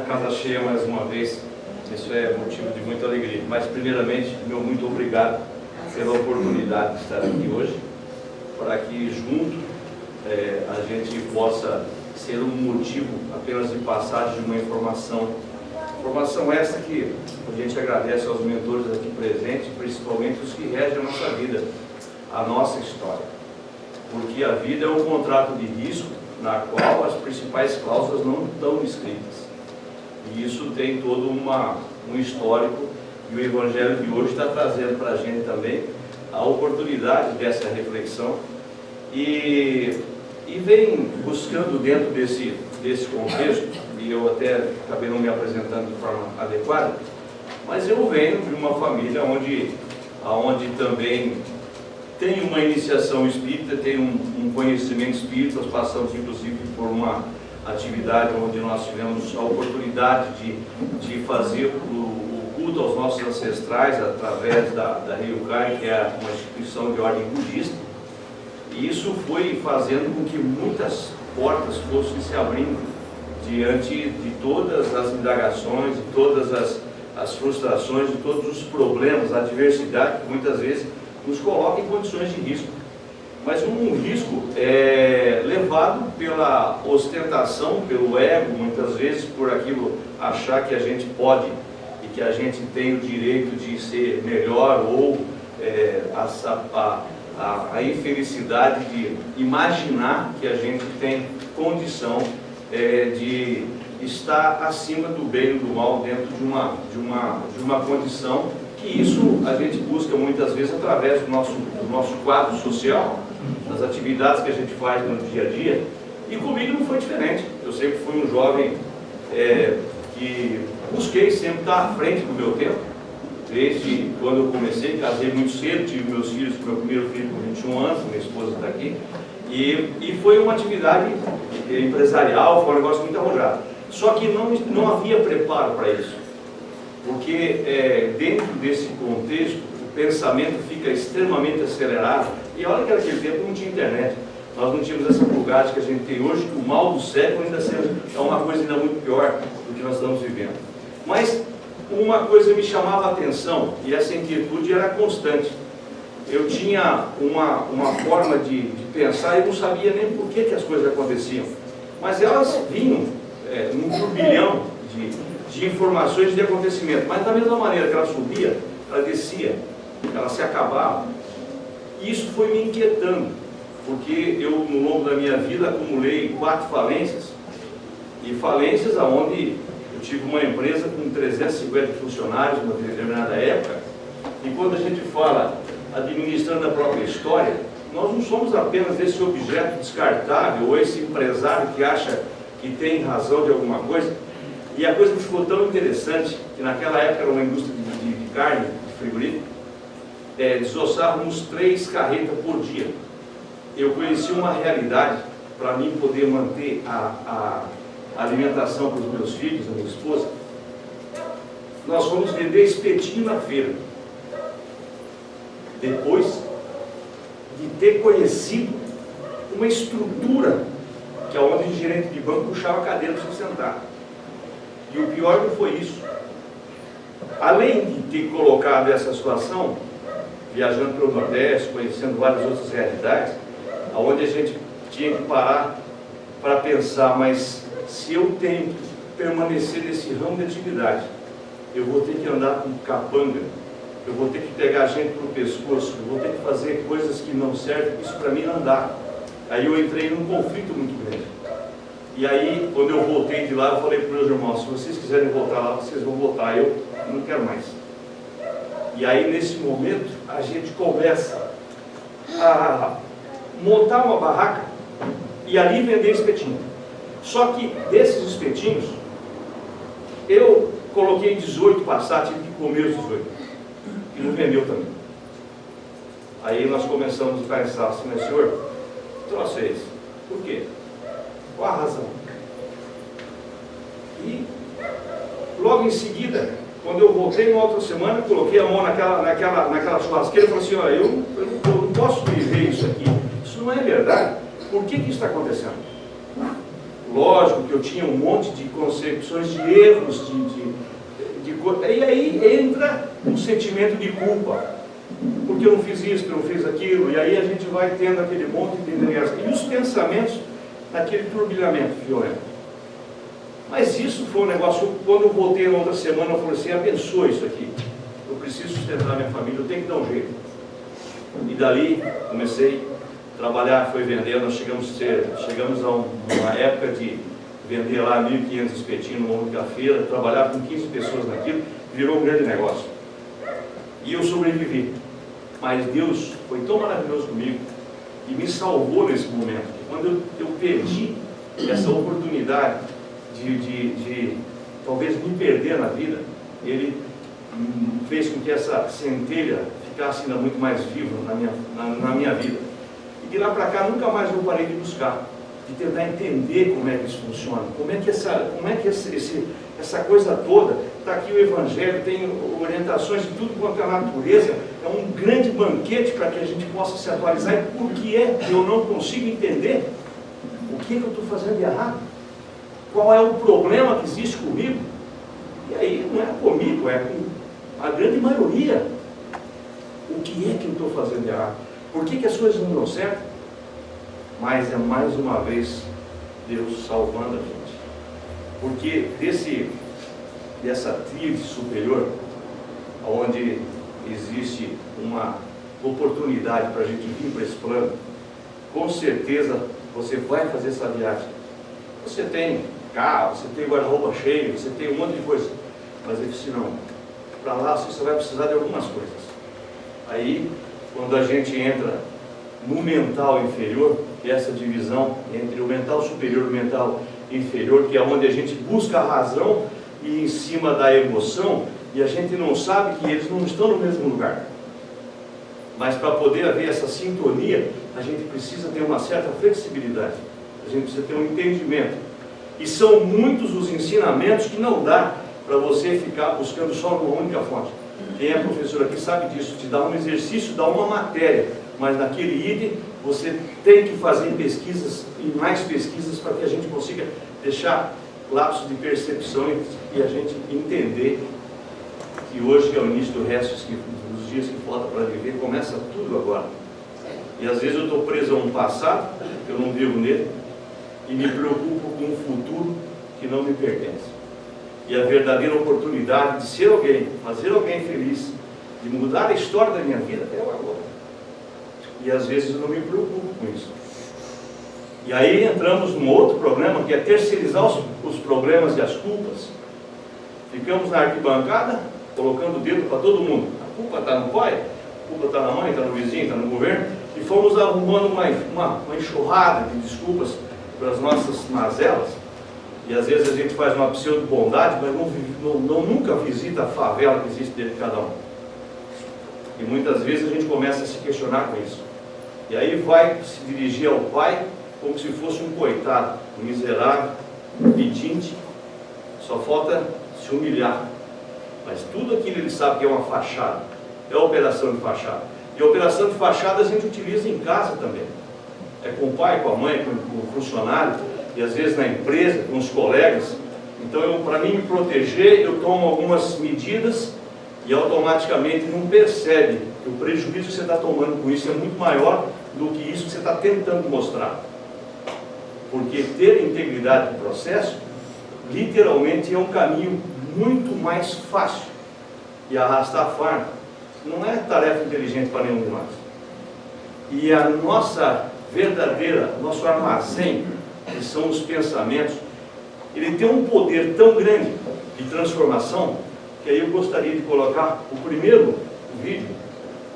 Casa cheia mais uma vez, isso é motivo de muita alegria. Mas primeiramente, meu muito obrigado pela oportunidade de estar aqui hoje, para que junto a gente possa ser um motivo apenas de passagem de uma informação essa que a gente agradece aos mentores aqui presentes, principalmente os que regem a nossa vida, a nossa história. Porque a vida é um contrato de risco na qual as principais cláusulas não estão escritas. E isso tem todo um histórico, e o Evangelho de hoje está trazendo para a gente também a oportunidade dessa reflexão e vem buscando dentro desse contexto, e eu até acabei não me apresentando de forma adequada, mas eu venho de uma família onde também tem uma iniciação espírita, tem um conhecimento espírita. Nós passamos inclusive por uma atividade onde nós tivemos a oportunidade de fazer o culto aos nossos ancestrais através da Ryukai, que é uma instituição de ordem budista, e isso foi fazendo com que muitas portas fossem se abrindo diante de todas as indagações, de todas as frustrações, de todos os problemas, a adversidade que muitas vezes nos coloca em condições de risco. Mas um risco levado pela ostentação, pelo ego, muitas vezes por aquilo, achar que a gente pode e que a gente tem o direito de ser melhor, ou a infelicidade de imaginar que a gente tem condição de estar acima do bem e do mal dentro de uma condição que isso a gente busca muitas vezes através do nosso quadro social, das atividades que a gente faz no dia a dia. E comigo não foi diferente. Eu sempre fui um jovem que busquei sempre estar à frente do meu tempo. Desde quando eu comecei, casei muito cedo, tive meus filhos, meu primeiro filho com 21 anos, minha esposa está aqui, e foi uma atividade empresarial, foi um negócio muito arrojado. Só que não havia preparo para isso, porque dentro desse contexto o pensamento fica extremamente acelerado. E olha que naquele tempo não tinha internet, nós não tínhamos essa bugagem que a gente tem hoje, que o mal do século ainda é uma coisa ainda muito pior do que nós estamos vivendo. Mas uma coisa me chamava a atenção, e essa inquietude era constante. Eu tinha uma forma de pensar e não sabia nem por que as coisas aconteciam, mas elas vinham num turbilhão de informações, de acontecimento. Mas da mesma maneira que ela subia, ela descia, ela se acabava. E isso foi me inquietando, porque eu, no longo da minha vida, acumulei 4 falências, e falências aonde eu tive uma empresa com 350 funcionários numa determinada época. E quando a gente fala administrando a própria história, nós não somos apenas esse objeto descartável, ou esse empresário que acha que tem razão de alguma coisa. E a coisa que ficou tão interessante, que naquela época era uma indústria de carne, de frigorífico, desossávamos 3 carretas por dia. Eu conheci uma realidade, para mim poder manter a alimentação para os meus filhos, a minha esposa. Nós fomos vender espetinho na feira, depois de ter conhecido uma estrutura que é onde o gerente de banco puxava a cadeira para se sentar. E o pior não foi isso. Além de ter colocado essa situação, viajando pelo Nordeste, conhecendo várias outras realidades, onde a gente tinha que parar para pensar, mas se eu tenho que permanecer nesse ramo de atividade, eu vou ter que andar com capanga, eu vou ter que pegar a gente pelo pescoço, eu vou ter que fazer coisas que não servem, isso para mim não dá. Aí eu entrei num conflito muito grande. E aí, quando eu voltei de lá, eu falei para os meus irmãos: se vocês quiserem voltar lá, vocês vão voltar, eu não quero mais. E aí, nesse momento, a gente começa a montar uma barraca e ali vender espetinho. Só que desses espetinhos, eu coloquei 18 passar, tive que comer os 18. E não vendeu também. Aí nós começamos a pensar assim: mas senhor, troço é esse? Por quê? Qual a razão? E logo em seguida, quando eu voltei na outra semana, coloquei a mão naquela churrasqueira e falei assim: ó, eu não posso viver isso aqui, isso não é verdade. Por que isso está acontecendo? Lógico que eu tinha um monte de concepções de erros, e aí entra um sentimento de culpa, porque eu não fiz isso, porque eu não fiz aquilo, e aí a gente vai tendo aquele monte de ideias, e os pensamentos naquele turbilhamento violento. Mas isso foi um negócio, quando eu voltei na outra semana, eu falei assim, abençoa isso aqui, eu preciso sustentar minha família, eu tenho que dar um jeito. E dali comecei a trabalhar, foi vender, nós chegamos a uma época de vender lá 1.500 espetinhos numa única feira, trabalhar com 15 pessoas naquilo, virou um grande negócio. E eu sobrevivi. Mas Deus foi tão maravilhoso comigo e me salvou nesse momento. Que quando eu perdi essa oportunidade de talvez me perder na vida, Ele fez com que essa centelha ficasse ainda muito mais viva na minha vida. E de lá para cá nunca mais eu parei de buscar, de tentar entender como é que isso funciona, como é que essa coisa toda, está aqui o Evangelho, tem orientações de tudo quanto é a natureza, é um grande banquete para que a gente possa se atualizar. E por que é que eu não consigo entender o que eu estou fazendo de errado? Qual é o problema que existe comigo? E aí não é comigo, é com a grande maioria. O que é que eu estou fazendo de errado? Por que as coisas não dão certo? Mas é mais uma vez Deus salvando a gente. Porque dessa tríade superior, onde existe uma oportunidade para a gente vir para esse plano, com certeza você vai fazer essa viagem. Você tem carro, você tem guarda-roupa cheio, você tem um monte de coisa. Mas ele disse, não, para lá você só vai precisar de algumas coisas. Aí, quando a gente entra no mental inferior, que é essa divisão entre o mental superior e o mental inferior, que é onde a gente busca a razão e em cima da emoção, e a gente não sabe que eles não estão no mesmo lugar. Mas para poder haver essa sintonia, a gente precisa ter uma certa flexibilidade, a gente precisa ter um entendimento. E são muitos os ensinamentos que não dá para você ficar buscando só uma única fonte. Quem é professor aqui sabe disso, te dá um exercício, dá uma matéria, mas naquele item você tem que fazer pesquisas e mais pesquisas para que a gente consiga deixar lapsos de percepção e a gente entender que hoje, que é o início do resto dos dias que falta para viver, começa tudo agora. E às vezes eu estou preso a um passado, que eu não vivo nele, e me preocupo com um futuro que não me pertence. E a verdadeira oportunidade de ser alguém, fazer alguém feliz, de mudar a história da minha vida, é o agora. E às vezes eu não me preocupo com isso. E aí entramos num outro problema, que é terceirizar os problemas e as culpas. Ficamos na arquibancada, colocando o dedo para todo mundo. A culpa está no pai, a culpa está na mãe, está no vizinho, está no governo. E fomos arrumando uma enxurrada de desculpas para as nossas mazelas. E às vezes a gente faz uma pseudo-bondade, mas nunca visita a favela que existe dentro de cada um. E muitas vezes a gente começa a se questionar com isso. E aí vai se dirigir ao pai como se fosse um coitado, um miserável, um pedinte. Só falta se humilhar. Mas tudo aquilo ele sabe que é uma fachada. É operação de fachada. E a operação de fachada a gente utiliza em casa também. É com o pai, com a mãe, com o funcionário, e às vezes na empresa, com os colegas. Então, para mim me proteger, eu tomo algumas medidas e automaticamente não percebe que o prejuízo que você está tomando com isso é muito maior do que isso que você está tentando mostrar. Porque ter integridade no processo, literalmente é um caminho muito mais fácil. E arrastar fardo não é tarefa inteligente para nenhum de nós. E a nossa nosso armazém, que são os pensamentos, ele tem um poder tão grande de transformação, que aí eu gostaria de colocar o primeiro vídeo,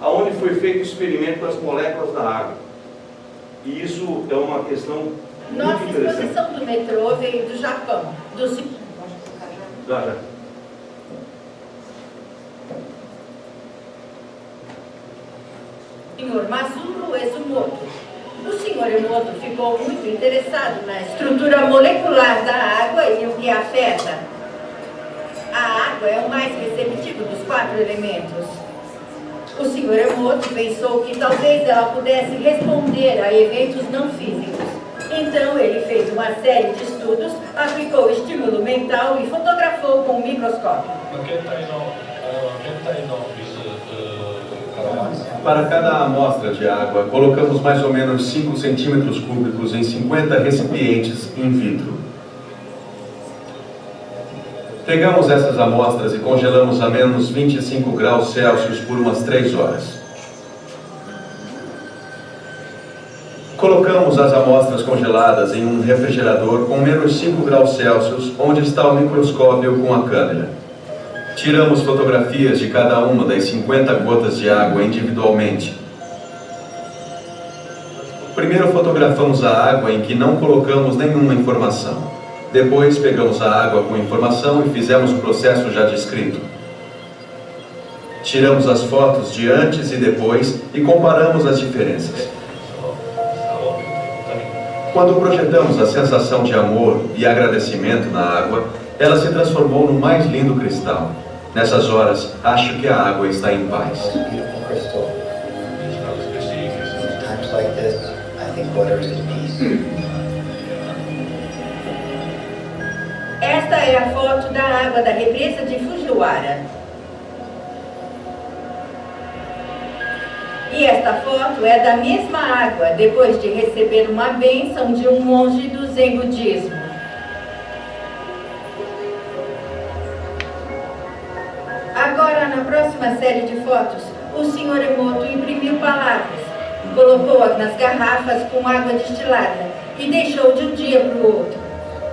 onde foi feito o experimento com as moléculas da água. E isso é uma questão nossa muito interessante. exposição do metrô veio do Japão. Já. Senhor Masuro Ezumoto. O senhor Emoto ficou muito interessado na estrutura molecular da água e o que a afeta. A água é o mais receptivo dos 4 elementos. O senhor Emoto pensou que talvez ela pudesse responder a eventos não físicos, Então ele fez uma série de estudos, aplicou estímulo mental e fotografou com um microscópio. Para cada amostra de água, colocamos mais ou menos 5 centímetros cúbicos em 50 recipientes in vitro. Pegamos essas amostras e congelamos a menos 25 graus Celsius por umas 3 horas. Colocamos as amostras congeladas em um refrigerador com menos 5 graus Celsius, onde está o microscópio com a câmera. Tiramos fotografias de cada uma das 50 gotas de água individualmente. Primeiro fotografamos a água em que não colocamos nenhuma informação. Depois pegamos a água com informação e fizemos o processo já descrito. Tiramos as fotos de antes e depois e comparamos as diferenças. Quando projetamos a sensação de amor e agradecimento na água, ela se transformou no mais lindo cristal. Nessas horas, acho que a água está em paz. Esta é a foto da água da represa de Fujiwara. E esta foto é da mesma água, depois de receber uma bênção de um monge do Zen budismo. Agora, na próxima série de fotos, o Sr. Emoto imprimiu palavras, colocou-as nas garrafas com água destilada e deixou de um dia para o outro.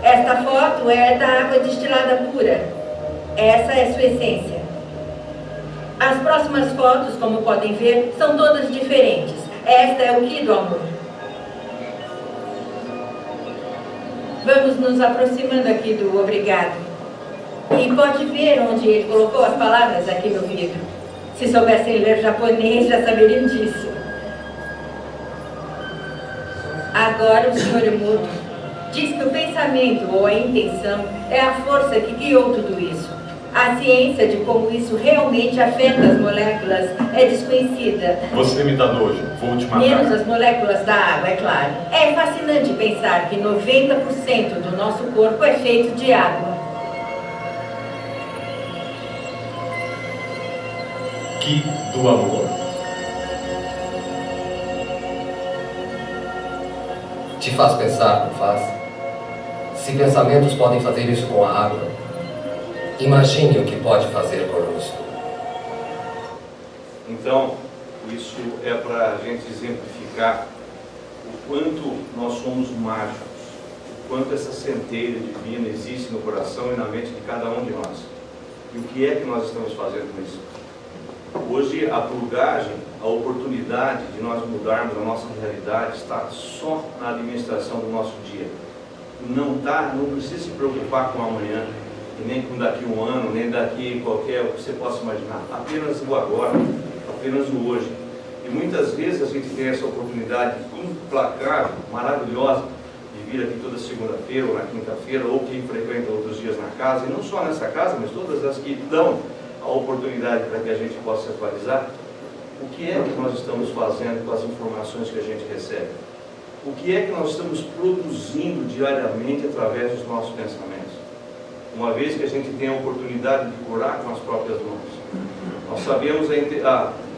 Esta foto é da água destilada pura. Essa é sua essência. As próximas fotos, como podem ver, são todas diferentes. Esta é o Ki do amor. Vamos nos aproximando aqui do obrigado. E pode ver onde ele colocou as palavras aqui no vidro. Se soubessem ler japonês, já saberiam disso. Agora o Sr. Emoto diz que o pensamento ou a intenção é a força que guiou tudo isso. A ciência de como isso realmente afeta as moléculas é desconhecida. Você me dá nojo, vou te matar. Menos as moléculas da água, é claro. É fascinante pensar que 90% do nosso corpo é feito de água. Ki do amor. Te faz pensar, não faz? Se pensamentos podem fazer isso com a água, imagine o que pode fazer conosco. Então, isso é para a gente exemplificar o quanto nós somos mágicos, o quanto essa centelha divina existe no coração e na mente de cada um de nós. E o que é que nós estamos fazendo com isso? Hoje, a plugagem, a oportunidade de nós mudarmos a nossa realidade está só na administração do nosso dia. Não precisa se preocupar com amanhã, e nem com daqui um ano, nem daqui qualquer o que você possa imaginar. Apenas o agora, apenas o hoje. E muitas vezes a gente tem essa oportunidade implacável, maravilhosa, de vir aqui toda segunda-feira ou na quinta-feira, ou quem frequenta outros dias na casa, e não só nessa casa, mas todas as que dão a oportunidade para que a gente possa se atualizar. O que é que nós estamos fazendo com as informações que a gente recebe? O que é que nós estamos produzindo diariamente através dos nossos pensamentos? Uma vez que a gente tem a oportunidade de curar com as próprias mãos. Nós sabemos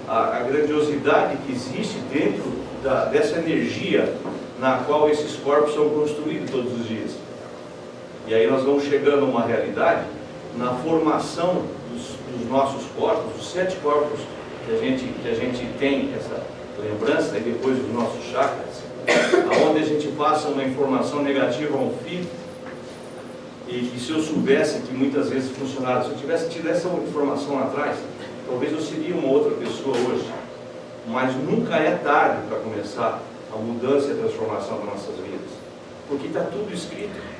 a grandiosidade que existe dentro dessa energia na qual esses corpos são construídos todos os dias. E aí nós vamos chegando a uma realidade na formação dos nossos corpos, os 7 corpos que a gente tem essa lembrança, e depois dos nossos chakras, aonde a gente passa uma informação negativa a um filho, e que se eu soubesse que muitas vezes funcionava, se eu tivesse tido essa informação lá atrás, talvez eu seria uma outra pessoa hoje. Mas nunca é tarde para começar a mudança e a transformação das nossas vidas, porque está tudo escrito.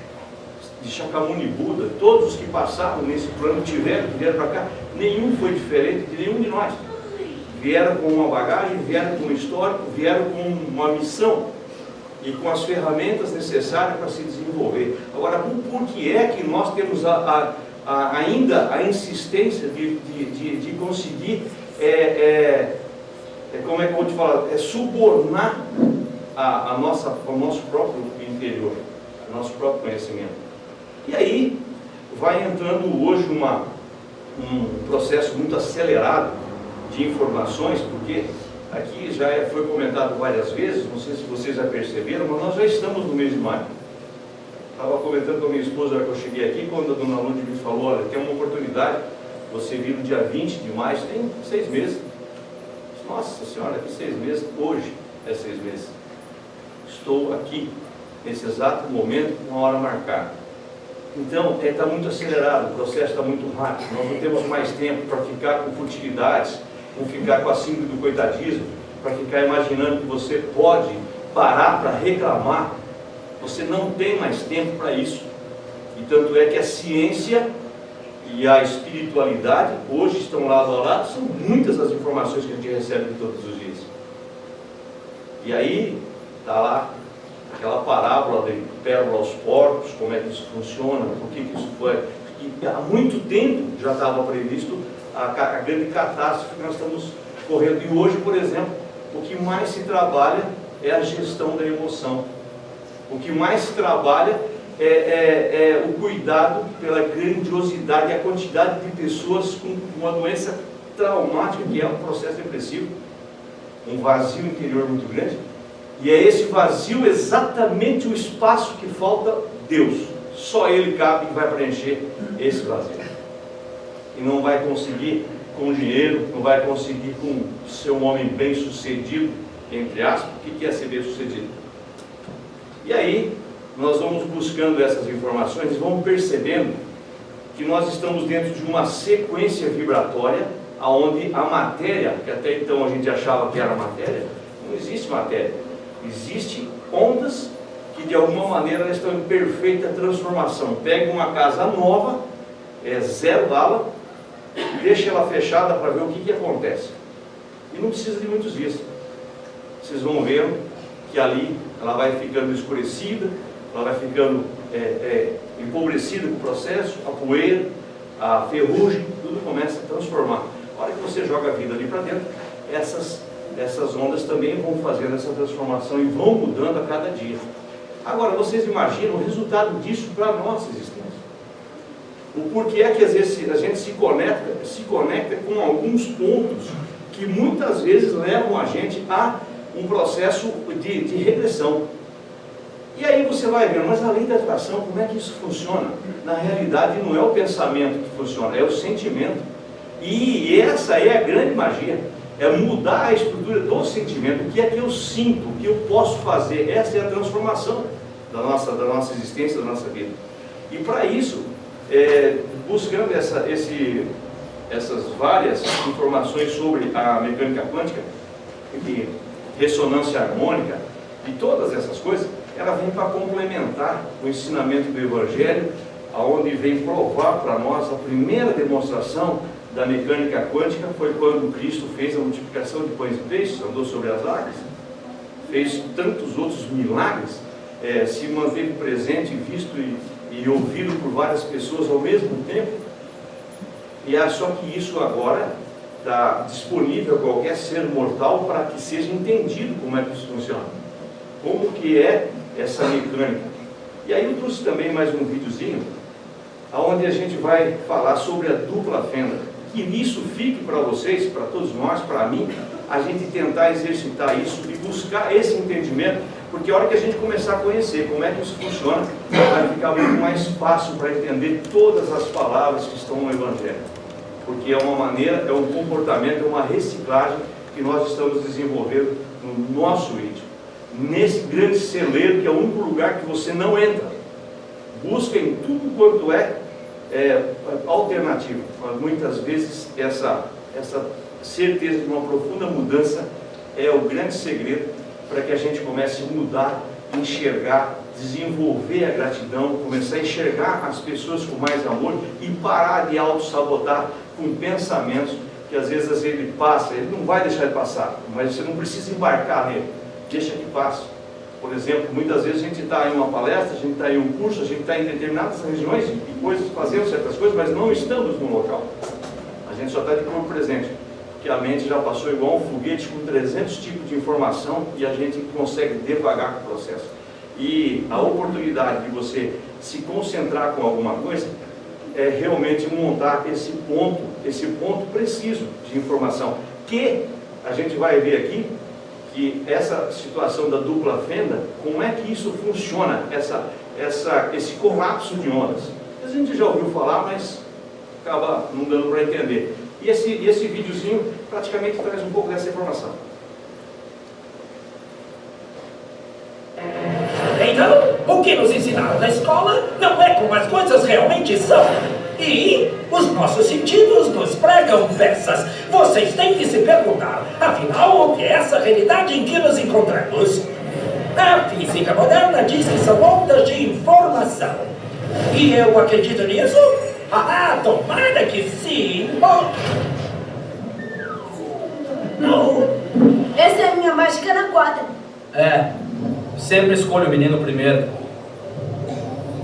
De Shakyamuni Buda, todos os que passaram nesse plano vieram para cá, nenhum foi diferente de nenhum de nós. Vieram com uma bagagem, vieram com um histórico, vieram com uma missão e com as ferramentas necessárias para se desenvolver. Agora, por que é que nós temos ainda a insistência de conseguir, como é que eu vou te falar, subornar ao nosso próprio interior, ao nosso próprio conhecimento. E aí vai entrando hoje um processo muito acelerado de informações, porque aqui já foi comentado várias vezes, não sei se vocês já perceberam, mas nós já estamos no mês de maio. Estava comentando com a minha esposa que eu cheguei aqui, quando a dona Lúcia me falou, olha, tem uma oportunidade, você vir no dia 20 de maio, tem 6 meses. Nossa Senhora, que 6 meses? Hoje é 6 meses. Estou aqui, nesse exato momento, com a hora marcada. Então, está muito acelerado, o processo está muito rápido, nós não temos mais tempo para ficar com futilidades, não ficar com a síndrome do coitadismo, para ficar imaginando que você pode parar para reclamar. Você não tem mais tempo para isso. E tanto é que a ciência e a espiritualidade hoje estão lado a lado, são muitas as informações que a gente recebe todos os dias. E aí está lá aquela parábola de pérola aos porcos, como é que isso funciona, por que isso foi. E há muito tempo já estava previsto a grande catástrofe que nós estamos correndo. E hoje, por exemplo, o que mais se trabalha é a gestão da emoção. O que mais se trabalha é o cuidado pela grandiosidade e a quantidade de pessoas com uma doença traumática, que é um processo depressivo, um vazio interior muito grande. E é esse vazio exatamente o espaço que falta Deus. Só Ele cabe e vai preencher esse vazio. E não vai conseguir com dinheiro, não vai conseguir com ser um homem bem sucedido, entre aspas. O que é ser bem sucedido? E aí, nós vamos buscando essas informações e vamos percebendo que nós estamos dentro de uma sequência vibratória, onde a matéria, que até então a gente achava que era matéria, não existe matéria. Existem ondas que de alguma maneira estão em perfeita transformação. Pega uma casa nova, zero bala, deixa ela fechada para ver o que acontece. E não precisa de muitos dias. Vocês vão ver que ali ela vai ficando escurecida, ela vai ficando empobrecida com o processo, a poeira, a ferrugem, tudo começa a transformar. A hora que você joga a vida ali para dentro, essas ondas também vão fazendo essa transformação e vão mudando a cada dia. Agora, vocês imaginam o resultado disso para a nossa existência. O porquê é que às vezes a gente se conecta com alguns pontos que muitas vezes levam a gente a um processo de regressão. E aí você vai vendo, mas a lei da atração, como é que isso funciona? Na realidade não é o pensamento que funciona, é o sentimento. E essa é a grande magia, é mudar a estrutura do sentimento. O que é que eu sinto, o que eu posso fazer? Essa é a transformação da nossa existência, da nossa vida. E para isso, buscando essas várias informações sobre a mecânica quântica, de ressonância harmônica e todas essas coisas, ela vem para complementar o ensinamento do Evangelho, aonde vem provar para nós a primeira demonstração da mecânica quântica foi quando Cristo fez a multiplicação de pães e peixes, andou sobre as águas, fez tantos outros milagres, se manteve presente, visto e ouvido por várias pessoas ao mesmo tempo. E só que isso agora está disponível a qualquer ser mortal para que seja entendido como é que isso funciona, como que é essa mecânica. E aí eu trouxe também mais um videozinho, onde a gente vai falar sobre a dupla fenda. Que nisso fique para vocês, para todos nós, para mim, a gente tentar exercitar isso e buscar esse entendimento, porque a hora que a gente começar a conhecer como é que isso funciona, vai ficar muito mais fácil para entender todas as palavras que estão no Evangelho. Porque é uma maneira, é um comportamento, é uma reciclagem que nós estamos desenvolvendo no nosso íntimo. Nesse grande celeiro, que é o único lugar que você não entra. Busca em tudo quanto é alternativo. Mas muitas vezes essa certeza de uma profunda mudança é o grande segredo para que a gente comece a mudar, enxergar, desenvolver a gratidão, começar a enxergar as pessoas com mais amor e parar de auto-sabotar com pensamentos que às vezes ele passa, ele não vai deixar de passar, mas você não precisa embarcar nele, deixa que passe. Por exemplo, muitas vezes a gente está em uma palestra, a gente está em um curso, a gente está em determinadas regiões e coisas, fazendo certas coisas, mas não estamos no local. A gente só está de corpo presente. que a mente já passou igual um foguete com 300 tipos de informação e a gente consegue devagar com o processo. E a oportunidade de você se concentrar com alguma coisa é realmente montar esse ponto preciso de informação, que a gente vai ver aqui, que essa situação da dupla fenda, como é que isso funciona, esse colapso de ondas. A gente já ouviu falar, mas acaba não dando para entender. E esse videozinho praticamente traz um pouco dessa informação. Então, o que nos ensinaram na escola não é como as coisas realmente são. E os nossos sentidos nos pregam peças. Vocês têm que se perguntar, afinal, o que é essa realidade em que nos encontramos? A física moderna diz que são ondas de informação. E eu acredito nisso? Ah, tomara que sim! Não! Essa é a minha mágica na quadra. Sempre escolho o menino primeiro.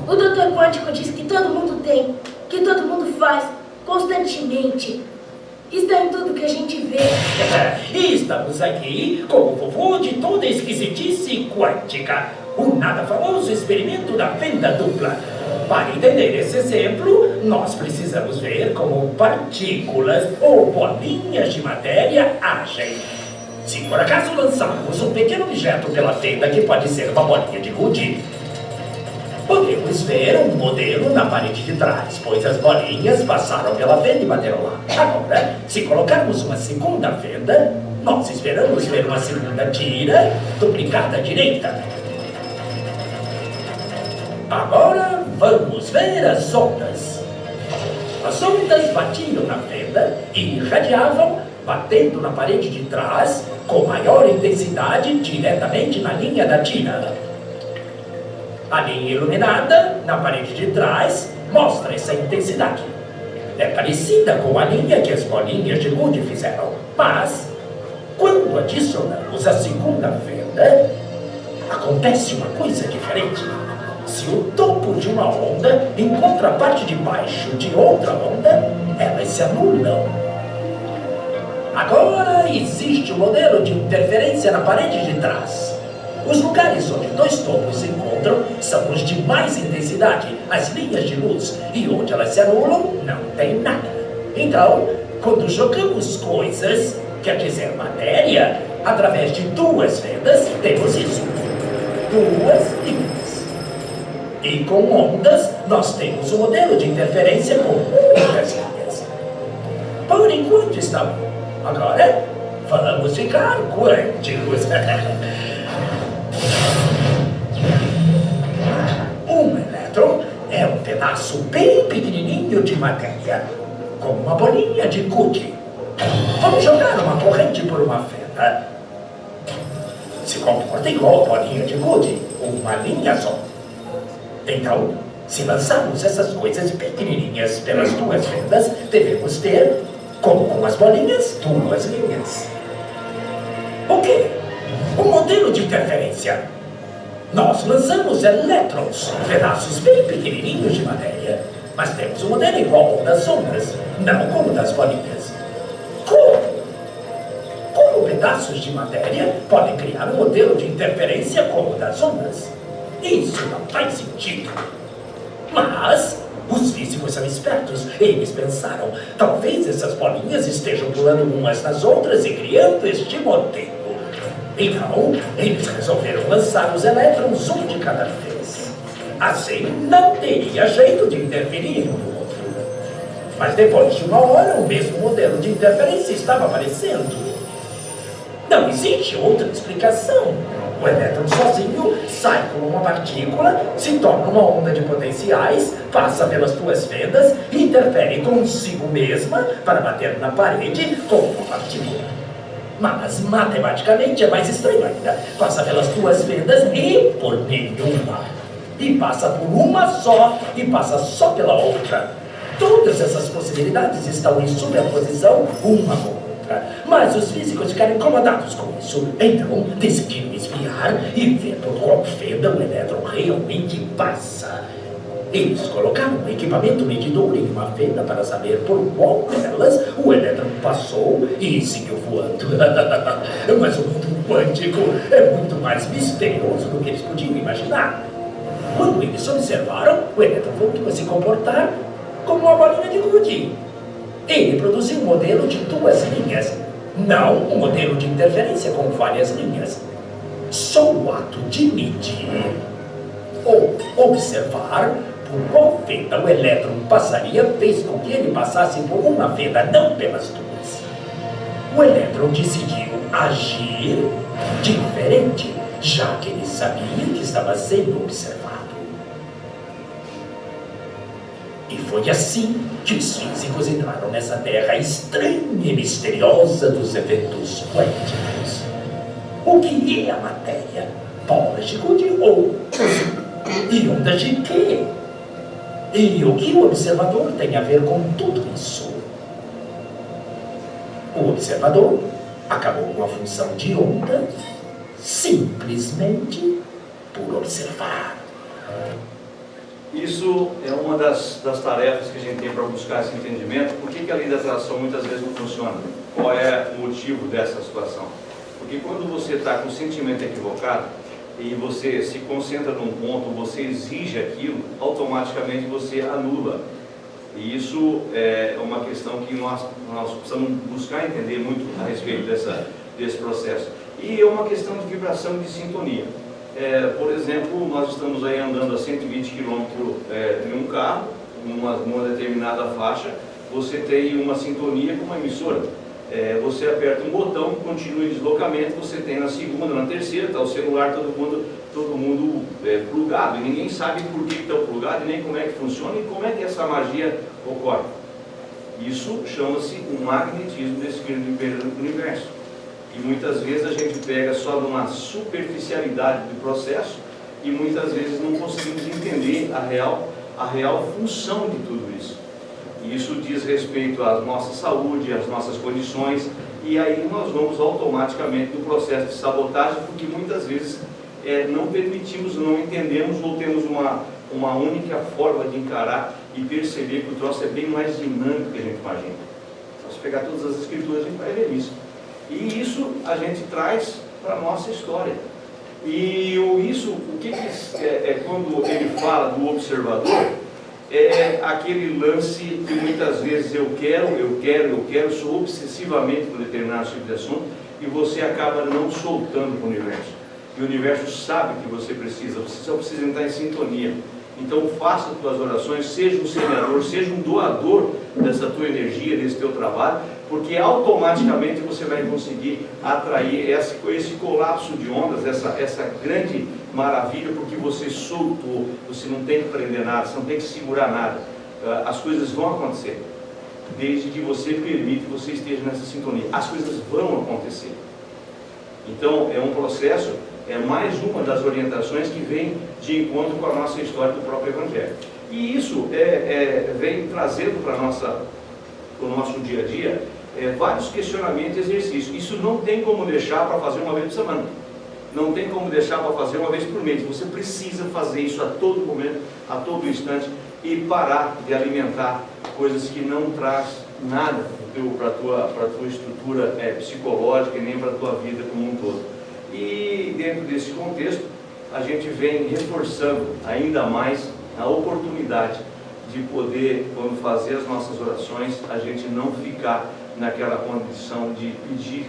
O Dr. Quântico diz que todo mundo tem, que todo mundo faz, constantemente. Está em tudo que a gente vê. E estamos aqui com o vovô de toda esquisitice quântica, o nada famoso experimento da fenda dupla. Para entender esse exemplo, nós precisamos ver como partículas ou bolinhas de matéria agem. Se por acaso lançarmos um pequeno objeto pela fenda que pode ser uma bolinha de gude, podemos ver um modelo na parede de trás, pois as bolinhas passaram pela fenda e bateram lá. Agora, se colocarmos uma segunda fenda, nós esperamos ver uma segunda tira duplicada à direita. Agora, vamos ver as ondas. As ondas batiam na fenda e irradiavam, batendo na parede de trás, com maior intensidade diretamente na linha da tira. A linha iluminada, na parede de trás, mostra essa intensidade. É parecida com a linha que as bolinhas de gude fizeram, mas, quando adicionamos a segunda fenda, acontece uma coisa diferente. Se o topo de uma onda encontra a parte de baixo de outra onda, elas se anulam. Agora existe um modelo de interferência na parede de trás. Os lugares onde dois topos se encontram são os de mais intensidade, as linhas de luz, e onde elas se anulam, não tem nada. Então, quando jogamos coisas, quer dizer matéria, através de duas fendas, temos isso. Duas linhas. E com ondas, nós temos um modelo de interferência com muitas linhas. Por enquanto está bom. Agora, vamos ficar quânticos. Um elétron é um pedaço bem pequenininho de matéria, como uma bolinha de gude. Vamos jogar uma corrente por uma fenda. Se comporta igual a bolinha de gude, uma linha só. Então, se lançarmos essas coisas pequenininhas pelas duas fendas, devemos ter, como com as bolinhas, duas linhas. O quê? Um modelo de interferência. Nós lançamos elétrons, pedaços bem pequenininhos de matéria, mas temos um modelo igual ao das ondas, não como o das bolinhas. Como? Como pedaços de matéria podem criar um modelo de interferência como o das ondas? Isso não faz sentido. Mas os físicos são espertos. Eles pensaram, talvez essas bolinhas estejam pulando umas nas outras e criando este modelo. Então, eles resolveram lançar os elétrons um de cada vez. Assim, não teria jeito de interferir um no outro. Mas depois de uma hora, o mesmo modelo de interferência estava aparecendo. Não existe outra explicação. O elétron sozinho sai como uma partícula, se torna uma onda de potenciais, passa pelas duas fendas e interfere consigo mesma para bater na parede como uma partícula. Mas matematicamente é mais estranho ainda. Passa pelas duas fendas e por nenhuma. E passa por uma só e passa só pela outra. Todas essas possibilidades estão em superposição uma com a outra. Mas os físicos ficaram incomodados com isso. Então decidiram espiar e ver por qual fenda o elétron realmente passa. Eles colocaram um equipamento medidor em uma fenda para saber por qual delas o elétron passou e seguiu voando. Mas o mundo quântico é muito mais misterioso do que eles podiam imaginar. Quando eles observaram, o elétron voltou a se comportar como uma bolinha de gude. Ele produziu um modelo de 2 linhas, não um modelo de interferência com várias linhas. Só o ato de medir ou observar por qual fenda o elétron passaria fez com que ele passasse por uma fenda, não pelas 2. O elétron decidiu agir diferente, já que ele sabia que estava sendo observado. E foi assim que os físicos entraram nessa terra estranha e misteriosa dos eventos quânticos. O que é a matéria? Bolas de Gude ou e ondas de quê? E o que o observador tem a ver com tudo isso? O observador acabou com a função de onda simplesmente por observar. Isso é uma das tarefas que a gente tem para buscar esse entendimento. Por que a lei da atração muitas vezes não funciona? Qual é o motivo dessa situação? Porque quando você está com o sentimento equivocado e você se concentra num ponto, você exige aquilo, automaticamente você anula. E isso é uma questão que nós precisamos buscar entender muito a respeito desse processo. E é uma questão de vibração e de sintonia. Por exemplo, nós estamos aí andando a 120 km em um carro, numa determinada faixa, você tem uma sintonia com uma emissora. Você aperta um botão, continua em deslocamento, você tem na segunda, na terceira, está o celular, todo mundo plugado, e ninguém sabe por que está plugado, e nem como é que funciona, e como é que essa magia ocorre. Isso chama-se o magnetismo desse grande universo. E muitas vezes a gente pega só numa superficialidade do processo, e muitas vezes não conseguimos entender a real função de tudo isso. E isso diz respeito à nossa saúde, às nossas condições, e aí nós vamos automaticamente no processo de sabotagem, porque muitas vezes não permitimos, não entendemos, ou temos uma única forma de encarar e perceber que o troço é bem mais dinâmico do que a gente imagina. Então, se pegar todas as escrituras, a gente vai ver isso. E isso a gente traz para a nossa história. E o que quando ele fala do observador, é aquele lance que muitas vezes eu quero, sou obsessivamente por determinado tipo de assunto, e você acaba não soltando para o universo. E o universo sabe que você só precisa entrar em sintonia. Então faça as tuas orações, seja um semeador, seja um doador dessa tua energia, desse teu trabalho, porque automaticamente você vai conseguir atrair esse colapso de ondas, essa grande maravilha, porque você soltou, você não tem que prender nada, você não tem que segurar nada. As coisas vão acontecer, desde que você permita que você esteja nessa sintonia. As coisas vão acontecer. Então é um processo, é mais uma das orientações que vem de encontro com a nossa história do próprio Evangelho. E isso vem trazendo para o nosso dia a dia vários questionamentos e exercícios. Isso não tem como deixar para fazer uma vez por semana. Não tem como deixar para fazer uma vez por mês. Você precisa fazer isso a todo momento, a todo instante, e parar de alimentar coisas que não traz nada para a tua estrutura psicológica e nem para a tua vida como um todo. E dentro desse contexto, a gente vem reforçando ainda mais a oportunidade de poder, quando fazer as nossas orações, a gente não ficar naquela condição de pedir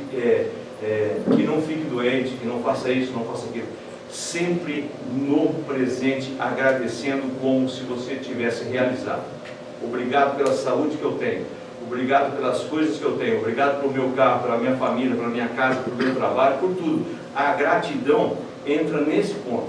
que não fique doente, que não faça isso, não faça aquilo. Sempre no presente, agradecendo como se você tivesse realizado. Obrigado pela saúde que eu tenho. Obrigado pelas coisas que eu tenho. Obrigado pelo meu carro, pela minha família, pela minha casa, pelo meu trabalho, por tudo. A gratidão entra nesse ponto.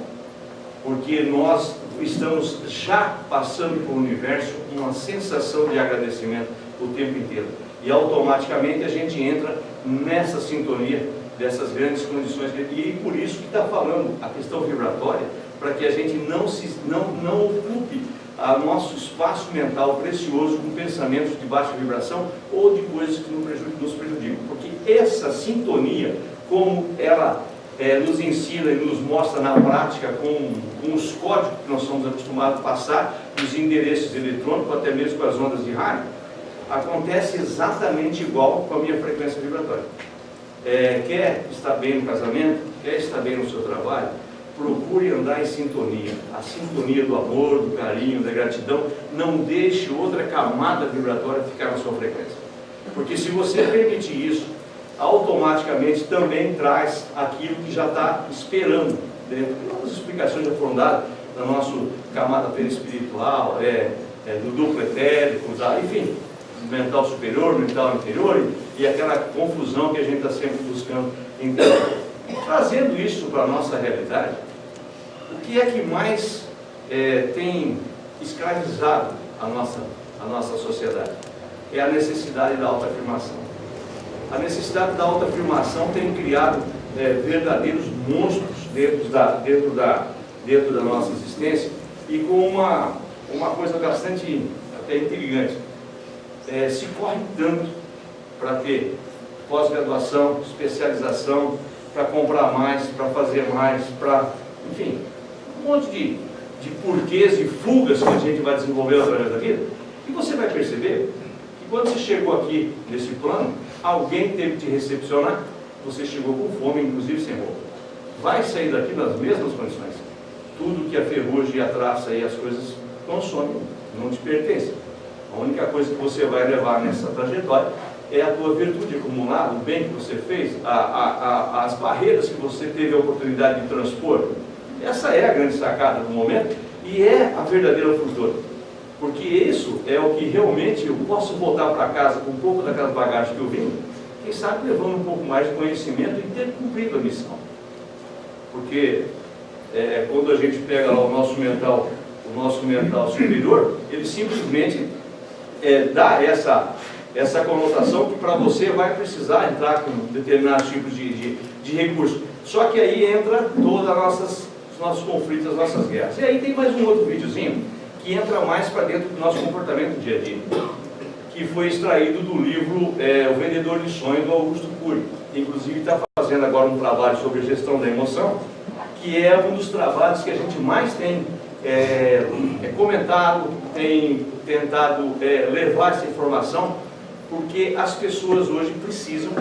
Porque nós estamos já passando por um universo uma sensação de agradecimento o tempo inteiro. E automaticamente a gente entra nessa sintonia dessas grandes condições. E por isso que está falando a questão vibratória, para que a gente não ocupe o nosso espaço mental precioso com pensamentos de baixa vibração ou de coisas que nos prejudicam. Porque essa sintonia, como ela nos ensina e nos mostra na prática com os códigos que nós somos acostumados a passar, os endereços eletrônicos, até mesmo com as ondas de rádio, acontece exatamente igual com a minha frequência vibratória. Quer estar bem no casamento, quer estar bem no seu trabalho, procure andar em sintonia. A sintonia do amor, do carinho, da gratidão. Não deixe outra camada vibratória ficar na sua frequência. Porque se você permitir isso, automaticamente também traz aquilo que já está esperando dentro. As explicações já foram dadas na nossa camada perispiritual, do duplo etérico, enfim, mental superior, mental inferior, e aquela confusão que a gente está sempre buscando. Então, trazendo isso para a nossa realidade, o que é que mais tem escravizado a nossa sociedade? É a necessidade da autoafirmação. A necessidade da autoafirmação tem criado verdadeiros monstros dentro da nossa existência, e com uma coisa bastante até intrigante. Se corre tanto para ter pós-graduação, especialização, para comprar mais, para fazer mais, enfim, um monte de porquês e fugas que a gente vai desenvolver através da vida, e você vai perceber que quando você chegou aqui nesse plano, alguém teve que te recepcionar, você chegou com fome, inclusive sem roupa. Vai sair daqui nas mesmas condições. Tudo que a ferrugem e a traça e as coisas consomem não te pertence. A única coisa que você vai levar nessa trajetória é a tua virtude acumulada, o bem que você fez, as barreiras que você teve a oportunidade de transpor. Essa é a grande sacada do momento e é a verdadeira frutora. Porque isso é o que realmente eu posso voltar para casa com um pouco daquelas bagagens que eu vim, quem sabe levando um pouco mais de conhecimento e ter cumprido a missão. Porque quando a gente pega lá o nosso mental superior, ele simplesmente dá essa conotação que para você vai precisar entrar com determinados tipos de recursos. Só que aí entra todos os nossos conflitos, as nossas guerras. E aí tem mais um outro videozinho que entra mais para dentro do nosso comportamento do dia a dia, que foi extraído do livro O Vendedor de Sonhos, do Augusto Cury. Inclusive está fazendo agora um trabalho sobre gestão da emoção, que é um dos trabalhos que a gente mais tem comentado, tem tentado levar essa informação, porque as pessoas hoje precisam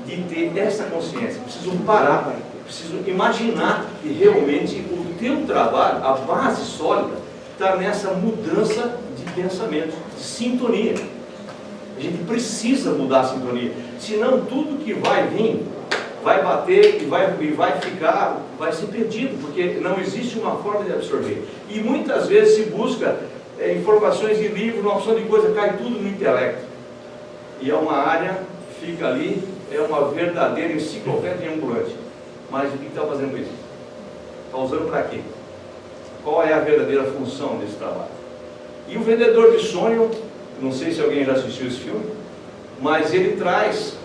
de ter essa consciência, precisam parar, precisam imaginar que realmente o teu trabalho, a base sólida, está nessa mudança de pensamento, de sintonia. A gente precisa mudar a sintonia, senão tudo que vai vir vai bater e vai ser perdido, porque não existe uma forma de absorver. E muitas vezes se busca informações de livro, uma opção de coisa, cai tudo no intelecto. E é uma área que fica ali, é uma verdadeira enciclopédia ambulante. Mas o que está fazendo isso? Está usando para quê? Qual é a verdadeira função desse trabalho? E o Vendedor de Sonho, não sei se alguém já assistiu esse filme, mas ele traz,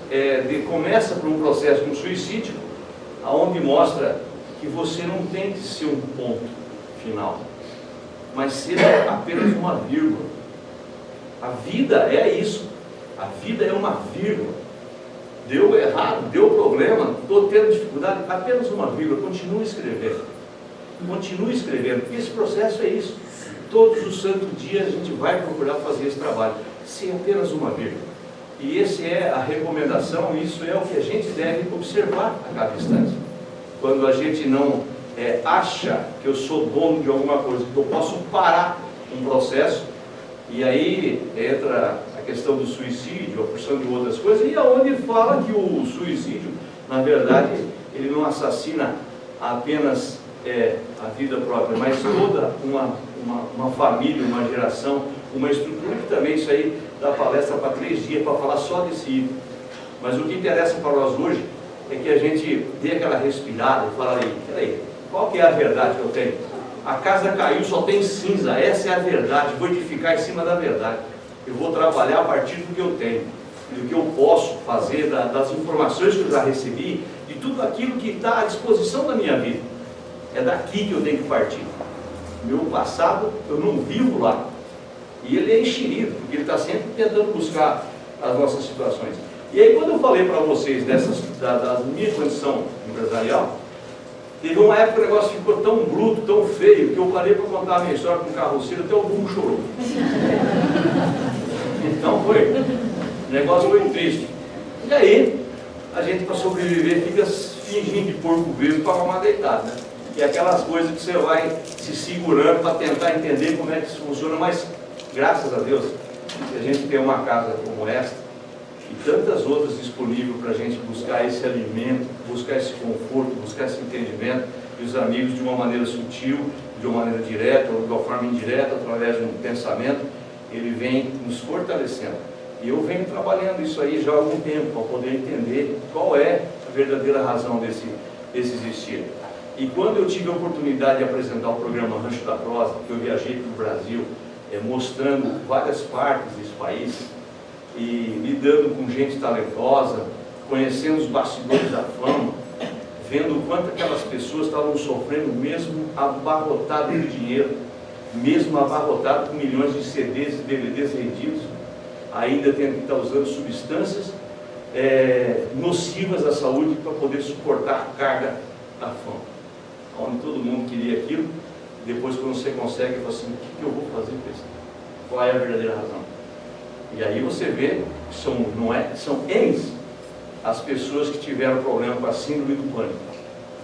começa por um processo, um suicídio, onde mostra que você não tem que ser um ponto final, mas ser apenas uma vírgula. A vida é isso, a vida é uma vírgula. Deu errado, deu problema, estou tendo dificuldade, apenas uma vírgula, continue escrevendo. Continue escrevendo, porque esse processo é isso. Todos os santos dias a gente vai procurar fazer esse trabalho, sem apenas uma vírgula. E essa é a recomendação, isso é o que a gente deve observar a cada instante. Quando a gente não acha que eu sou dono de alguma coisa, que eu posso parar um processo, e aí entra a questão do suicídio, a porção de outras coisas, e aonde fala que o suicídio, na verdade, ele não assassina apenas a vida própria, mas toda uma família, uma geração, uma estrutura, que também isso aí dá palestra para 3 dias para falar só desse item. Mas o que interessa para nós hoje é que a gente dê aquela respirada e fala aí, peraí, qual que é a verdade que eu tenho? A casa caiu, só tem cinza, essa é a verdade, vou edificar em cima da verdade. Eu vou trabalhar a partir do que eu tenho, do que eu posso fazer, das informações que eu já recebi, de tudo aquilo que está à disposição da minha vida. É daqui que eu tenho que partir. Meu passado, eu não vivo lá. E ele é enxerido, porque ele está sempre tentando buscar as nossas situações. E aí, quando eu falei para vocês da minha condição empresarial, Teve uma época que o negócio ficou tão bruto, tão feio, que eu parei para contar a minha história com o carroceiro, até o burro chorou. Então o negócio foi triste. E aí, a gente para sobreviver fica fingindo de porco vivo para arrumar deitado, né? E aquelas coisas que você vai se segurando para tentar entender como é que isso funciona, mas graças a Deus, a gente tem uma casa como esta, e tantas outras disponíveis para a gente buscar esse alimento, buscar esse conforto, buscar esse entendimento, e os amigos de uma maneira sutil, de uma maneira direta ou de uma forma indireta, através de um pensamento, ele vem nos fortalecendo. E eu venho trabalhando isso aí já há algum tempo, para poder entender qual é a verdadeira razão desse existir. E quando eu tive a oportunidade de apresentar o programa Rancho da Prosa, que eu viajei para o Brasil, mostrando várias partes desse país, e lidando com gente talentosa, conhecendo os bastidores da fama, vendo o quanto aquelas pessoas estavam sofrendo, mesmo abarrotado de dinheiro, mesmo abarrotado com milhões de CDs e DVDs vendidos, ainda tendo que estar usando substâncias nocivas à saúde para poder suportar a carga da fama. Onde todo mundo queria aquilo, depois quando você consegue, você fala assim, o que eu vou fazer com isso? Qual é a verdadeira razão? E aí você vê que são N as pessoas que tiveram problema com a síndrome do pânico.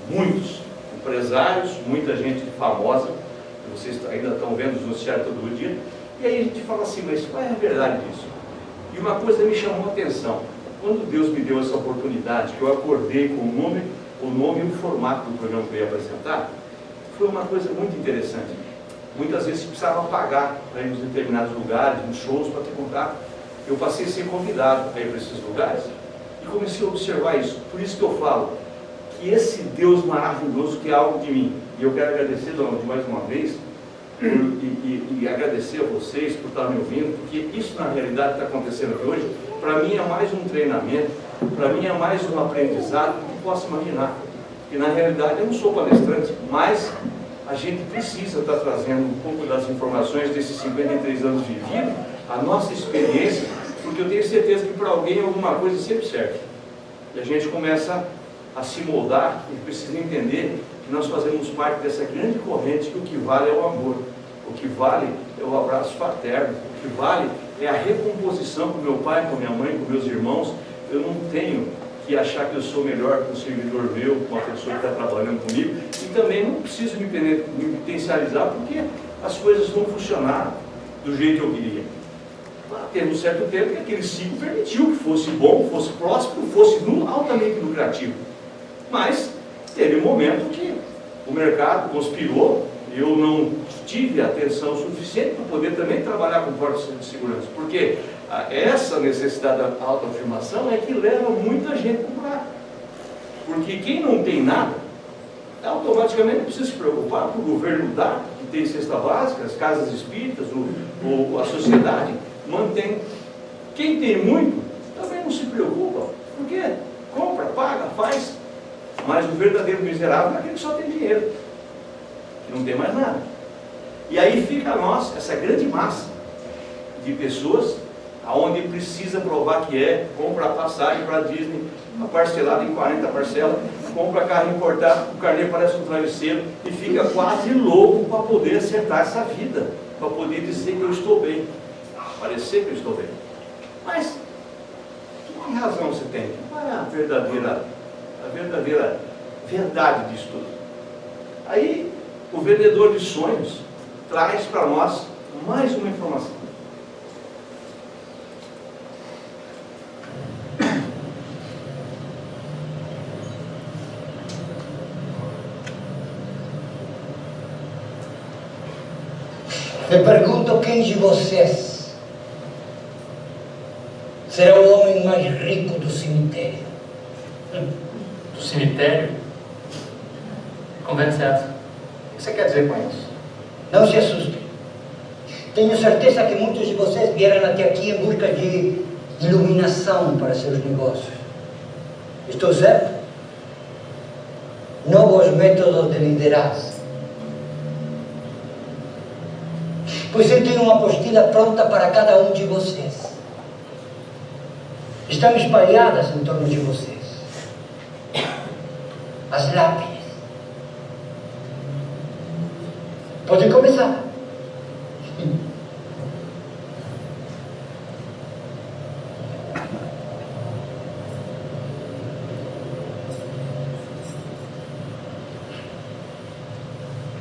Muitos empresários, muita gente famosa, que vocês ainda estão vendo os noticiários todo dia, e aí a gente fala assim, mas qual é a verdade disso? E uma coisa me chamou a atenção, quando Deus me deu essa oportunidade, que eu acordei com o nome e o formato do programa que eu ia apresentar, foi uma coisa muito interessante. Muitas vezes precisava pagar para ir em determinados lugares, nos shows, para ter contato. Eu passei a ser convidado para ir para esses lugares e comecei a observar isso. Por isso que eu falo que esse Deus maravilhoso que é algo de mim. E eu quero agradecer, Dona Aldir, mais uma vez, e agradecer a vocês por estar me ouvindo, porque isso na realidade está acontecendo aqui hoje, para mim é mais um treinamento, para mim é mais um aprendizado que posso imaginar. Porque na realidade eu não sou palestrante, mas a gente precisa estar trazendo um pouco das informações desses 53 anos de vida, a nossa experiência, porque eu tenho certeza que para alguém alguma coisa sempre serve. E a gente começa a se moldar e precisa entender que nós fazemos parte dessa grande corrente, que o que vale é o amor, o que vale é o abraço fraterno, o que vale é a recomposição com meu pai, com minha mãe, com meus irmãos. Eu não tenho que achar que eu sou melhor que um servidor meu, com uma pessoa que está trabalhando comigo, e também não preciso me penitencializar porque as coisas não funcionaram do jeito que eu queria. Teve um certo tempo que aquele ciclo permitiu que fosse bom, fosse próspero, fosse altamente lucrativo. Mas teve um momento que o mercado conspirou, eu não tive atenção suficiente para poder também trabalhar com portas de segurança, porque essa necessidade da autoafirmação é que leva muita gente a comprar. Porque quem não tem nada, automaticamente não precisa se preocupar, porque o governo dá, que tem cesta básica, as casas espíritas, a sociedade mantém. Quem tem muito, também não se preocupa, porque compra, paga, faz. Mas o verdadeiro miserável é aquele que só tem dinheiro, que não tem mais nada. E aí fica a nós, essa grande massa de pessoas, aonde precisa provar que compra a passagem para a Disney, uma parcelada em 40 parcelas, compra carro importado, o carnê parece um travesseiro, e fica quase louco para poder acertar essa vida, para poder dizer que eu estou bem, parecer que eu estou bem. Mas, que razão você tem? Qual é a verdadeira verdade disso tudo? Aí, o vendedor de sonhos traz para nós mais uma informação. Me pergunto quem de vocês será o homem mais rico do cemitério? Do cemitério? Que conversa é essa? O que você quer dizer com isso? Não se assustem. Tenho certeza que muitos de vocês vieram até aqui em busca de iluminação para seus negócios. Estou certo? Novos métodos de liderança. Pois eu tenho uma apostila pronta para cada um de vocês. Estão espalhadas em torno de vocês. As lápides, Pode começar.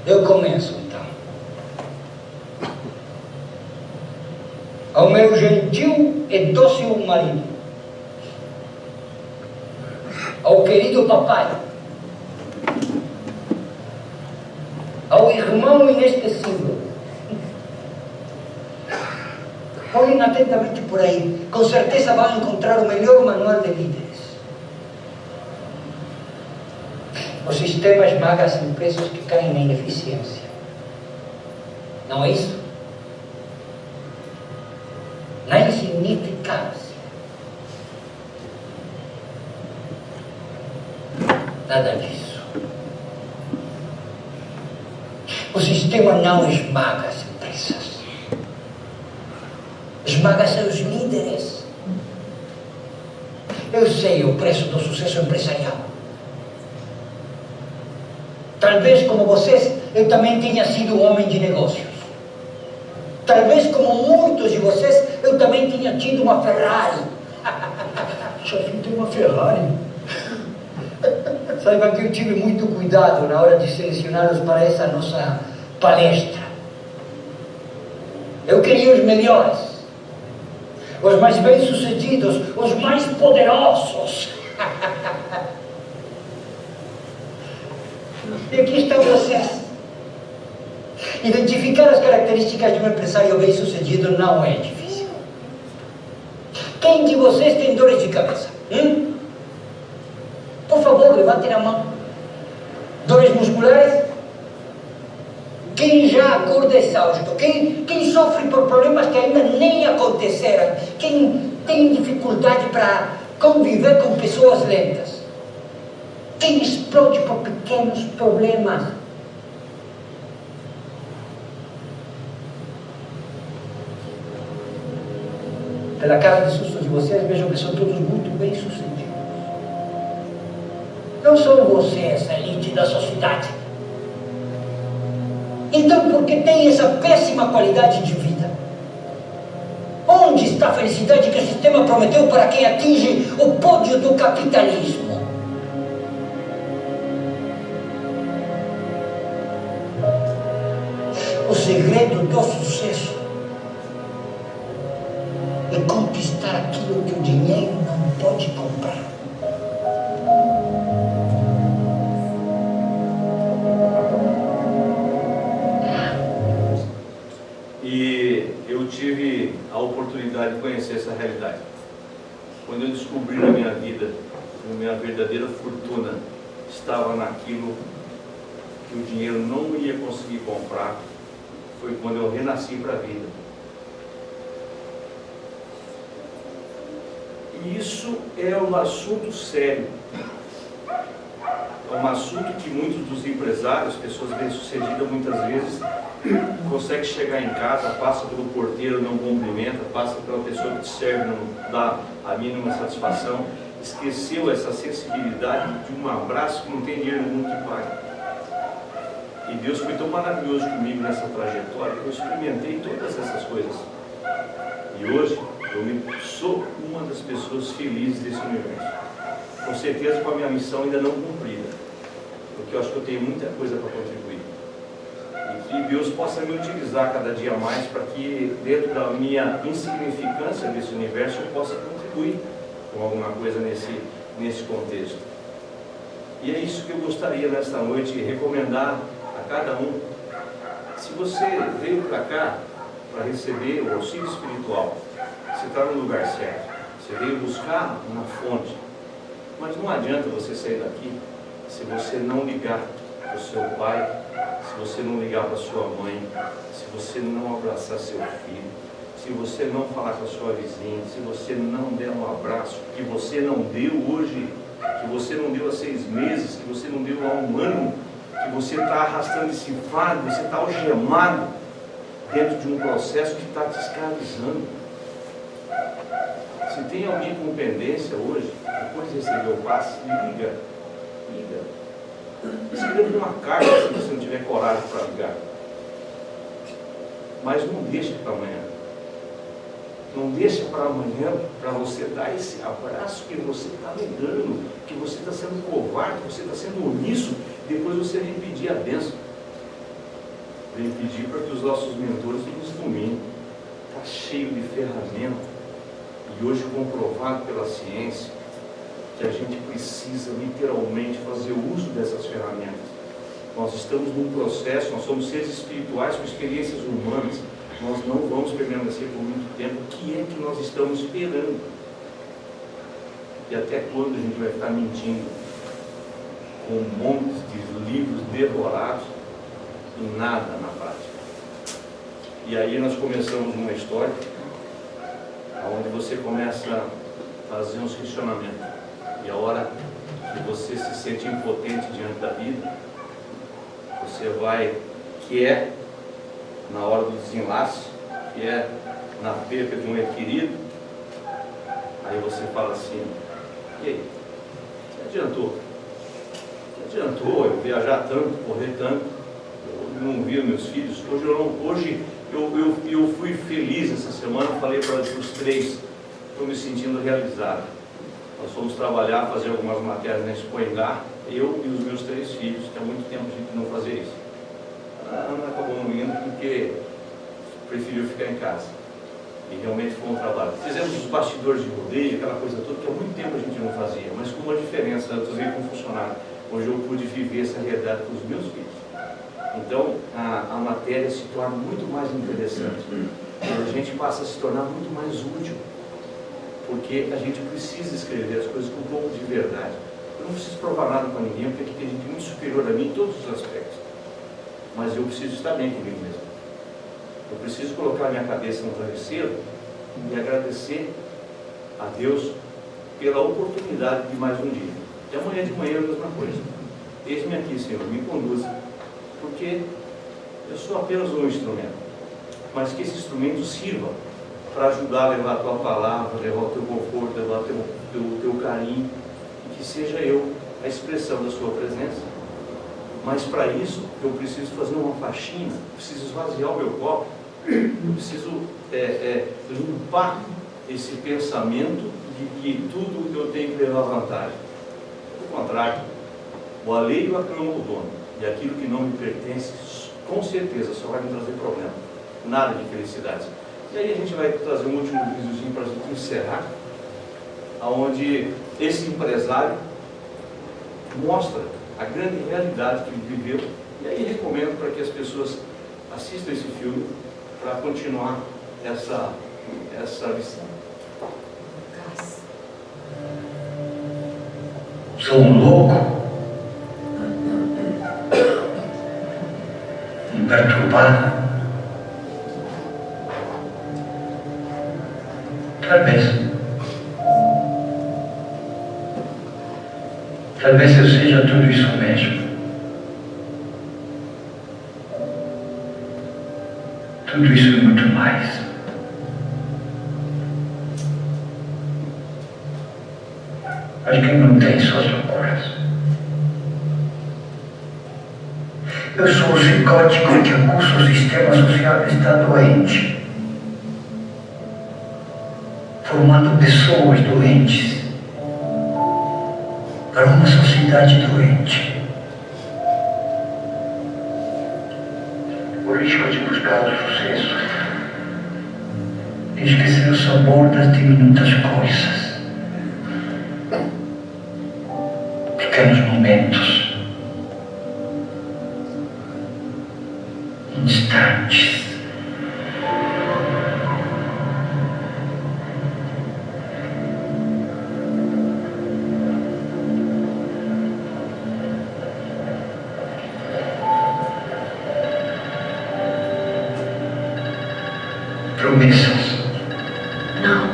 Eu começo, então. Ao meu gentil e dócil marido, ao querido papai, ao irmão inesquecível. Olhem atentamente por aí, com certeza vão encontrar o melhor manual de líderes. Os sistemas esmagam empresas que caem na ineficiência. Não é isso? Na insignificância. Nada disso. O sistema não esmaga as empresas. Esmaga seus líderes. Eu sei o preço do sucesso empresarial. Talvez como vocês, eu também tenha sido homem de negócios. Talvez como muitos de vocês, eu também tenha tido uma Ferrari. Já vi ter uma Ferrari. Saiba que eu tive muito cuidado na hora de selecioná-los para essa nossa palestra. Eu queria os melhores, os mais bem-sucedidos, os mais poderosos. E aqui estão vocês. Identificar as características de um empresário bem-sucedido não é difícil. Quem de vocês tem dores de cabeça? Por favor, levantem a mão. Dores musculares? Quem já acorda exausto? Quem sofre por problemas que ainda nem aconteceram? Quem tem dificuldade para conviver com pessoas lentas? Quem explode por pequenos problemas? Pela cara de susto de vocês, vejam que são todos muito bem-sucedidos. Não são vocês a elite da sociedade. Então, por que tem essa péssima qualidade de vida? Onde está a felicidade que o sistema prometeu para quem atinge o pódio do capitalismo? O segredo do sucesso é conquistar aquilo que o dinheiro não pode comprar. E eu tive a oportunidade de conhecer essa realidade. Quando eu descobri na minha vida que a minha verdadeira fortuna estava naquilo que o dinheiro não ia conseguir comprar, foi quando eu renasci para a vida. E isso é um assunto sério. É um assunto que muitos dos empresários, pessoas bem-sucedidas, muitas vezes conseguem chegar em casa, passa pelo porteiro, não cumprimenta, passa pela pessoa que te serve, não dá a mínima satisfação, esqueceu essa sensibilidade de um abraço que não tem dinheiro nenhum que pague. E Deus foi tão maravilhoso comigo nessa trajetória que eu experimentei todas essas coisas. E hoje eu sou uma das pessoas felizes desse universo. Com certeza com a minha missão ainda não cumprida, porque eu acho que eu tenho muita coisa para contribuir. E que Deus possa me utilizar cada dia mais para que dentro da minha insignificância desse universo eu possa contribuir com alguma coisa nesse contexto. E é isso que eu gostaria nesta noite recomendar a cada um. Se você veio para cá para receber o auxílio espiritual, você está no lugar certo. Você veio buscar uma fonte. Mas não adianta você sair daqui se você não ligar para o seu pai, se você não ligar para a sua mãe, se você não abraçar seu filho, se você não falar com a sua vizinha, se você não der um abraço que você não deu hoje, que você não deu há 6 meses, que você não deu há 1 ano, que você está arrastando esse fardo, você está algemado dentro de um processo que está te escravizando. Se tem alguém com pendência hoje, depois de receber o passe, liga. Escreva uma carta se você não tiver coragem para ligar. mas não deixe para amanhã. Não deixe para amanhã para você dar esse abraço que você está negando, que você está sendo covarde, que você está sendo omisso, depois você vem pedir a bênção. Vem pedir para que os nossos mentores nos dominem. Está cheio de ferramentas, e hoje comprovado pela ciência, que a gente precisa literalmente fazer uso dessas ferramentas. Nós estamos num processo, nós somos seres espirituais com experiências humanas, nós não vamos permanecer por muito tempo. O que é que nós estamos esperando? E até quando a gente vai ficar mentindo com montes de livros devorados e nada na prática? E aí nós começamos uma história onde você começa a fazer uns questionamentos. E a hora que você se sente impotente diante da vida, você vai, que é na hora do desenlace, que é na perda de um ente querido, aí você fala assim, e aí, que adiantou? Que adiantou eu viajar tanto, correr tanto, eu não vi meus filhos, hoje eu fui feliz essa semana, falei para os três, estou me sentindo realizado. Nós fomos trabalhar, fazer algumas matérias na Expo Engar, eu e os meus 3 filhos, que há muito tempo a gente não fazia isso. A Ana acabou não indo porque preferiu ficar em casa. E realmente foi um trabalho. Fizemos os bastidores de rodeio, aquela coisa toda que há muito tempo a gente não fazia, mas com uma diferença. Antes eu com funcionário. Hoje eu pude viver essa realidade com os meus filhos. Então a matéria se torna muito mais interessante. A gente passa a se tornar muito mais útil. Porque a gente precisa escrever as coisas com um pouco de verdade. Eu não preciso provar nada para ninguém, porque aqui tem gente muito superior a mim em todos os aspectos. Mas eu preciso estar bem comigo mesmo. Eu preciso colocar minha cabeça no travesseiro e agradecer a Deus pela oportunidade de mais um dia. E amanhã de manhã é a mesma coisa. Eis-me aqui, Senhor, me conduza, porque eu sou apenas um instrumento, mas que esse instrumento sirva para ajudar a levar a tua palavra, levar o teu conforto, levar o teu carinho, e que seja eu a expressão da sua presença. Mas para isso eu preciso fazer uma faxina, preciso esvaziar o meu copo, eu preciso limpar esse pensamento de que tudo eu tenho que levar vantagem. Ao contrário, o alheio aclama o dono, e aquilo que não me pertence, com certeza só vai me trazer problema, nada de felicidade. E aí a gente vai trazer um último videozinho para a gente encerrar, onde esse empresário mostra a grande realidade que ele viveu. E aí recomendo para que as pessoas assistam esse filme para continuar essa lição. Sou um louco, um perturbado. Talvez eu seja tudo isso mesmo. Tudo isso e muito mais. Mas quem não tem suas loucuras? Eu sou o psicótico que acusa o sistema social de estar doente, formando pessoas doentes para uma sociedade doente. O risco de buscar o sucesso e esquecer o sabor das diminutas coisas, pequenos momentos, instantes. Promessas. Não.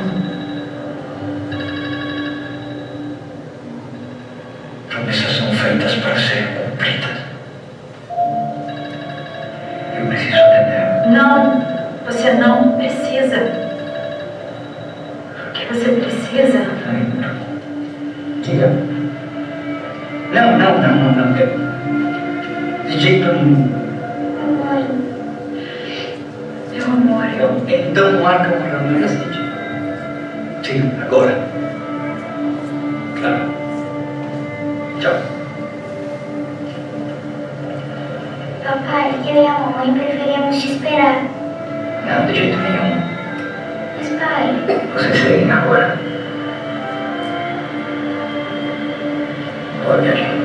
Promessas são feitas para serem cumpridas. Eu preciso entender. Não. Você não precisa. O que você precisa? Diga. Não. De jeito nenhum. Eu Marião. Então marca uma reunião na sede. Sim, agora. Claro. Tchau. Papai, eu e a mamãe preferíamos te esperar. Não, de jeito nenhum. Mas, pai... Vocês vêm agora. Pode agir.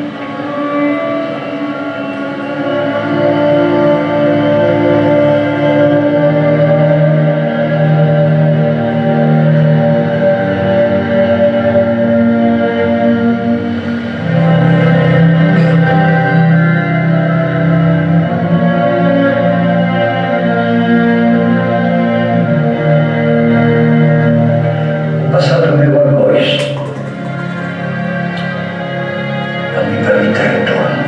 Passado meu arroz. A mim para mim ter retorno.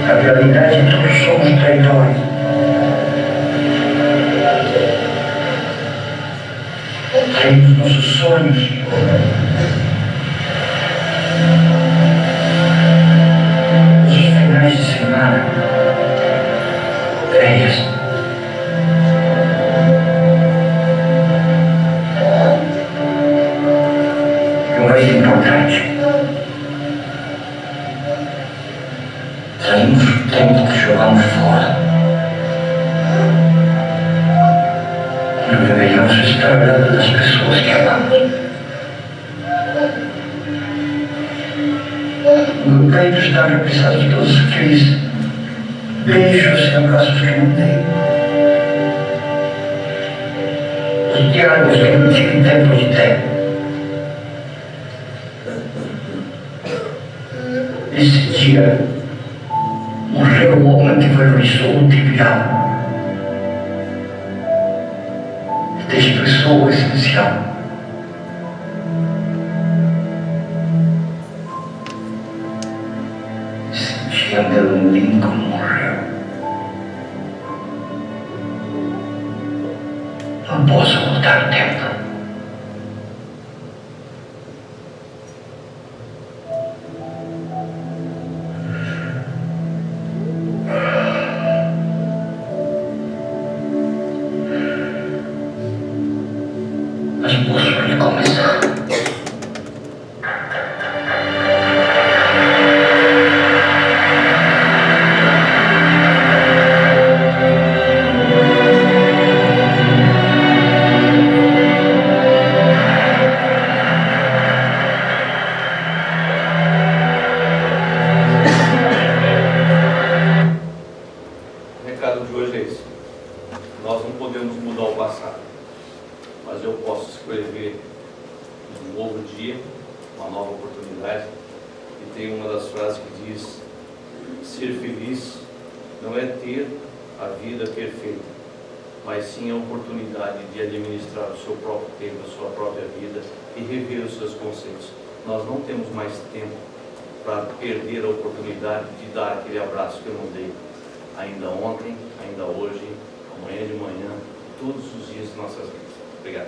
Na realidade, todos somos traidores. Traímos nossos sonhos. Os finais de semana. Férias. E o mais importante. Traímos o tempo que jogamos fora. Não deveríamos estar ao lado das pessoas que amamos. O meu peito está represado de todos aqueles beijos e abraços que não dei. Os diálogos que não tive tempo de ter. Esse dia, morreu o homem que valorizou o trivial e desprezou o essencial. Sentia meu umbigo morreu. Não posso voltar o tempo. Mas posso recomeçar. O recado de hoje é esse. Nós não podemos mudar o passado, mas eu posso escrever um novo dia, uma nova oportunidade. E tem uma das frases que diz: ser feliz não é ter a vida perfeita, mas sim a oportunidade de administrar o seu próprio tempo, a sua própria vida e rever os seus conceitos. Nós não temos mais tempo para perder a oportunidade de dar aquele abraço que eu não dei ainda ontem, ainda hoje, amanhã de manhã, todos os dias de nossas vidas. Obrigado.